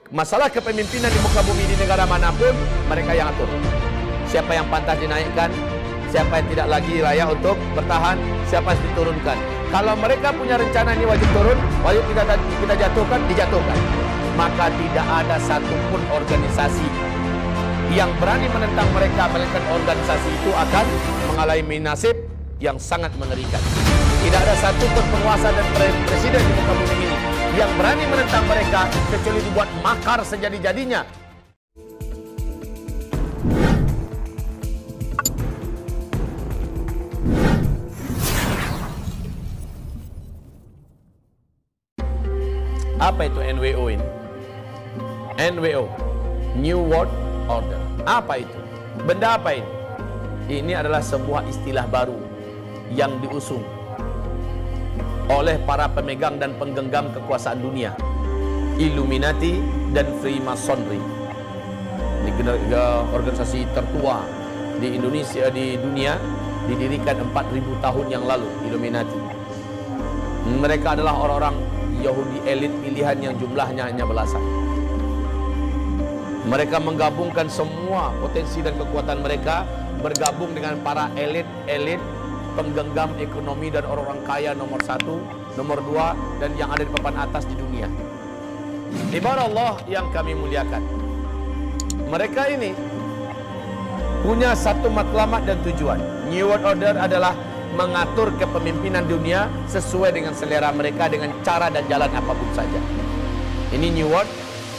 Masalah kepemimpinan di muka bumi di negara manapun, mereka yang atur. Siapa yang pantas dinaikkan, siapa yang tidak lagi layak untuk bertahan, siapa yang diturunkan. Kalau mereka punya rencana ini wajib turun, wajib kita jatuhkan, dijatuhkan. Maka tidak ada satupun organisasi yang berani menentang mereka, melainkan organisasi itu akan mengalami nasib yang sangat mengerikan. Tidak ada satupun penguasa dan presiden di muka bumi ini yang berani menentang mereka kecuali dibuat makar sejadi-jadinya. Apa itu NWO ini? NWO, New World Order. Apa itu? Benda apa ini? Ini adalah sebuah istilah baru yang diusung oleh para pemegang dan penggenggam kekuasaan dunia, Illuminati dan Freemasonry. Ini organisasi tertua di Indonesia, di dunia, didirikan 4000 tahun yang lalu. Illuminati, mereka adalah orang-orang Yahudi elit pilihan yang jumlahnya hanya belasan. Mereka menggabungkan semua potensi dan kekuatan mereka, bergabung dengan para elit-elit penggenggam ekonomi dan orang-orang kaya nomor 1, nomor 2, dan yang ada di papan atas di dunia. Ibarat Allah yang kami muliakan, mereka ini punya satu matlamat dan tujuan. New World Order adalah mengatur kepemimpinan dunia sesuai dengan selera mereka, dengan cara dan jalan apapun saja. Ini New World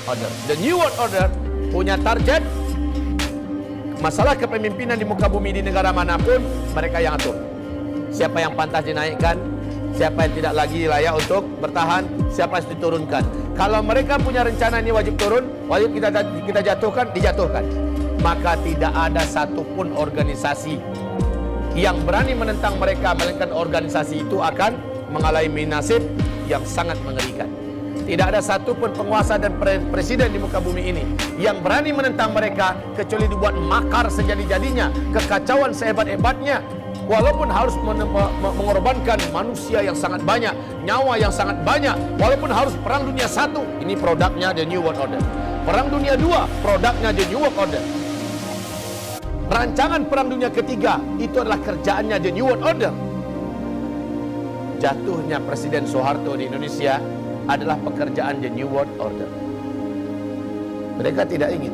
Order. The New World Order punya target. Masalah kepemimpinan di muka bumi di negara manapun, mereka yang atur. Siapa yang pantas dinaikkan, siapa yang tidak lagi layak untuk bertahan, siapa yang diturunkan. Kalau mereka punya rencana ini wajib turun, wajib kita jatuhkan, dijatuhkan. Maka tidak ada satupun organisasi yang berani menentang mereka, melainkan organisasi itu akan mengalami nasib yang sangat mengerikan. Tidak ada satupun penguasa dan presiden di muka bumi ini yang berani menentang mereka kecuali dibuat makar sejadi-jadinya, kekacauan sehebat-hebatnya. Walaupun harus mengorbankan manusia yang sangat banyak, nyawa yang sangat banyak, walaupun harus perang dunia 1, ini produknya The New World Order. Perang dunia 2, produknya The New World Order. Rancangan perang dunia ketiga, itu adalah kerjaannya The New World Order. Jatuhnya Presiden Soeharto di Indonesia adalah pekerjaan The New World Order. Mereka tidak ingin.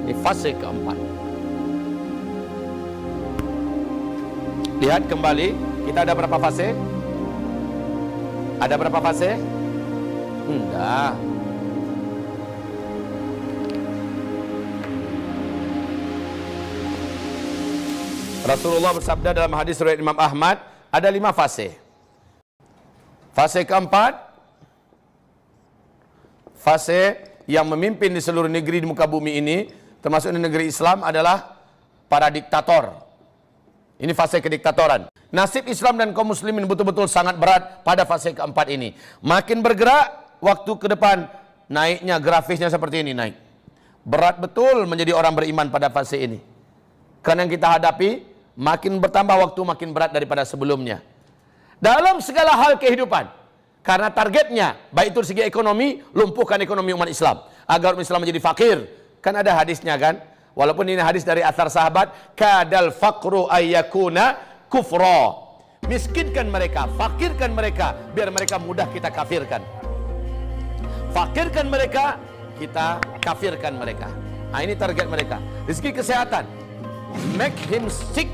Di fase keempat. Lihat kembali, kita ada berapa fase? Ada berapa fase? Enggak. Rasulullah bersabda dalam hadis riwayat Imam Ahmad, ada 5 fase. Fase keempat, fase yang memimpin di seluruh negeri di muka bumi ini, termasuk di negeri Islam, adalah para diktator. Ini fase kediktatoran. Nasib Islam dan kaum muslimin betul-betul sangat berat pada fase keempat ini. Makin bergerak, waktu ke depan naiknya grafisnya seperti ini, naik. Berat betul menjadi orang beriman pada fase ini. Karena yang kita hadapi makin bertambah waktu, makin berat daripada sebelumnya. Dalam segala hal kehidupan. Karena targetnya, baik itu segi ekonomi, lumpuhkan ekonomi umat Islam. Agar umat Islam menjadi fakir. Kan ada hadisnya kan? Walaupun ini hadis dari athar sahabat, kadal faqru ayyakuna kufra. Miskinkan mereka, fakirkan mereka, biar mereka mudah kita kafirkan. Fakirkan mereka, kita kafirkan mereka. Nah, ini target mereka. Rezeki kesehatan. Make him sick,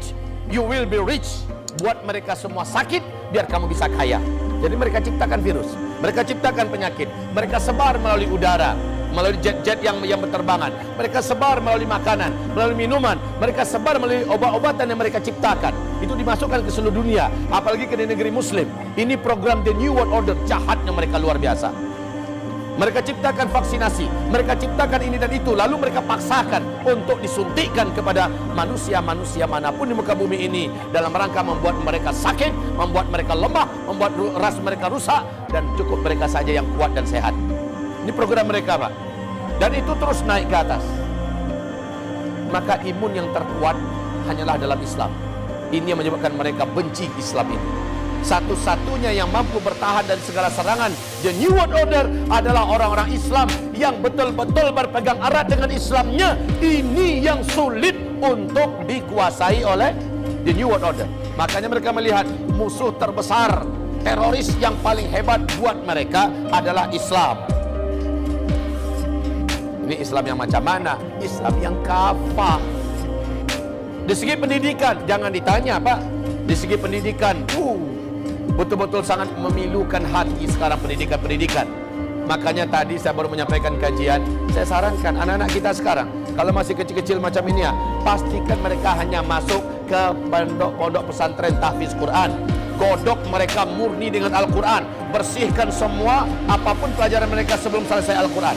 you will be rich. Buat mereka semua sakit, biar kamu bisa kaya. Jadi mereka ciptakan virus, mereka ciptakan penyakit, mereka sebar melalui udara, melalui jet-jet yang berterbangan, mereka sebar melalui makanan, melalui minuman, mereka sebar melalui obat-obatan yang mereka ciptakan. Itu dimasukkan ke seluruh dunia, apalagi ke negeri muslim. Ini program The New World Order, jahatnya mereka luar biasa. Mereka ciptakan vaksinasi, mereka ciptakan ini dan itu, lalu mereka paksakan untuk disuntikkan kepada manusia-manusia manapun di muka bumi ini, dalam rangka membuat mereka sakit, membuat mereka lemah, membuat ras mereka rusak, dan cukup mereka saja yang kuat dan sehat. Ini program mereka, Pak. Dan itu terus naik ke atas. Maka imun yang terkuat hanyalah dalam Islam. Ini yang menyebabkan mereka benci Islam ini. Satu-satunya yang mampu bertahan dari segala serangan The New World Order adalah orang-orang Islam yang betul-betul berpegang erat dengan Islamnya. Ini yang sulit untuk dikuasai oleh The New World Order. Makanya mereka melihat musuh terbesar, teroris yang paling hebat buat mereka adalah Islam. Ini Islam yang macam mana? Islam yang kafah. Di segi pendidikan, jangan ditanya Pak. Di segi pendidikan, betul-betul sangat memilukan hati sekarang pendidikan. Makanya tadi saya baru menyampaikan kajian. Saya sarankan anak-anak kita sekarang, kalau masih kecil-kecil macam ini ya, pastikan mereka hanya masuk ke pondok pesantren tahfiz Quran. Godok mereka murni dengan Al-Quran. Bersihkan semua apapun pelajaran mereka sebelum selesai Al-Quran.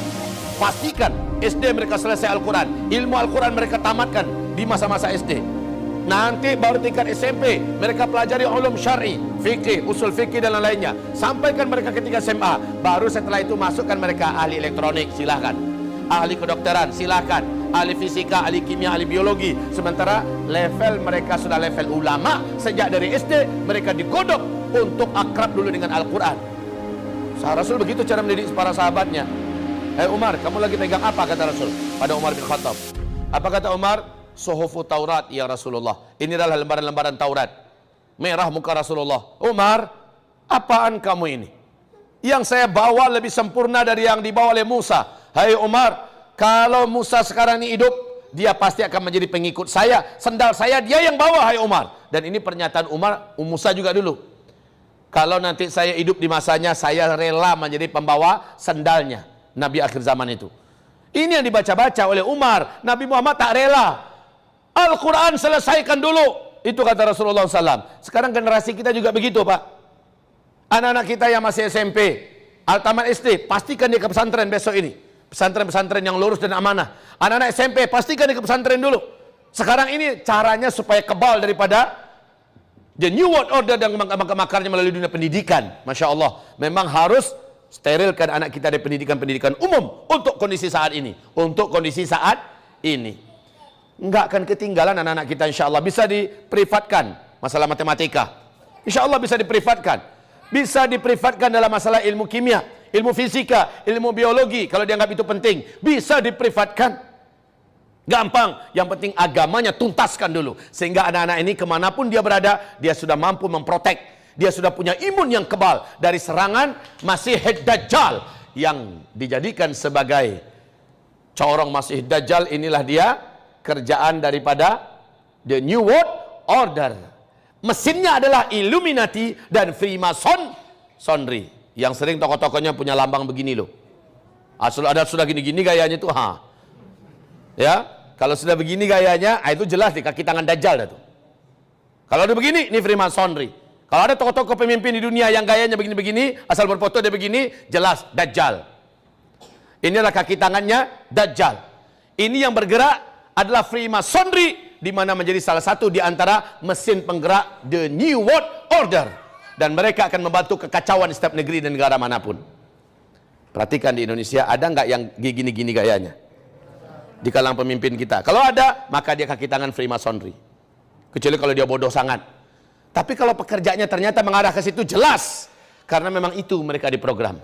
Pastikan SD mereka selesai Al-Quran. Ilmu Al-Quran mereka tamatkan di masa-masa SD. Nanti baru tingkat SMP mereka pelajari ulum syar'i, fikih, usul fikih dan lain-lainnya. Sampaikan mereka ketika SMA. Baru setelah itu masukkan mereka ahli elektronik, silahkan. Ahli kedokteran, silahkan. Ahli fisika, ahli kimia, ahli biologi. Sementara level mereka sudah level ulama. Sejak dari SD mereka digodok untuk akrab dulu dengan Al-Quran. Rasul begitu cara mendidik para sahabatnya. Umar, kamu lagi pegang apa, kata Rasul pada Umar bin Khattab. Apa kata Umar? Suhufu Taurat ya Rasulullah. Ini adalah lembaran-lembaran Taurat. Merah muka Rasulullah. Umar, apaan kamu ini? Yang saya bawa lebih sempurna dari yang dibawa oleh Musa. Hai Umar, kalau Musa sekarang ini hidup, dia pasti akan menjadi pengikut saya. Sendal saya dia yang bawa, hai Umar. Dan ini pernyataan Musa juga dulu. Kalau nanti saya hidup di masanya, saya rela menjadi pembawa sendalnya Nabi akhir zaman itu. Ini yang dibaca-baca oleh Umar. Nabi Muhammad tak rela. Al-Quran selesaikan dulu. Itu kata Rasulullah SAW. Sekarang generasi kita juga begitu Pak. Anak-anak kita yang masih SMP, tamat SD, pastikan dia ke pesantren besok ini. Pesantren-pesantren yang lurus dan amanah. Anak-anak SMP, pastikan dia ke pesantren dulu. Sekarang ini caranya supaya kebal daripada The New World Order dan makar-makarnya melalui dunia pendidikan. Masya Allah. Memang harus sterilkan anak kita dari pendidikan-pendidikan umum untuk kondisi saat ini. Untuk kondisi saat ini. Enggak akan ketinggalan anak-anak kita, insya Allah. Bisa diprivatkan masalah matematika, insya Allah bisa diprivatkan. Bisa diprivatkan dalam masalah ilmu kimia, ilmu fisika, ilmu biologi. Kalau dianggap itu penting, bisa diprivatkan. Gampang, yang penting agamanya tuntaskan dulu. Sehingga anak-anak ini kemanapun dia berada, dia sudah mampu memprotek. Dia sudah punya imun yang kebal dari serangan Masih Dajjal yang dijadikan sebagai corong Masih Dajjal. Inilah dia kerjaan daripada The New World Order. Mesinnya adalah Illuminati dan Freemasonry. Yang sering tokoh-tokohnya punya lambang begini loh. Ada sudah gini-gini gayanya tuh. Ya, kalau sudah begini gayanya, itu jelas di kaki tangan Dajjal tuh. Kalau ada begini, ini Freemasonry. Kalau ada tokoh-tokoh pemimpin di dunia yang gayanya begini-begini, asal berfoto dia begini, jelas Dajjal. Inilah kaki tangannya Dajjal. Ini yang bergerak adalah Freemasonry, di mana menjadi salah satu di antara mesin penggerak The New World Order. Dan mereka akan membantu kekacauan di setiap negeri dan negara manapun. Perhatikan di Indonesia, ada nggak yang gini-gini gayanya? Di kalangan pemimpin kita. Kalau ada, maka dia kaki tangan Freemasonry. Kecuali kalau dia bodoh sangat. Tapi kalau pekerjaannya ternyata mengarah ke situ, jelas. Karena memang itu mereka diprogram.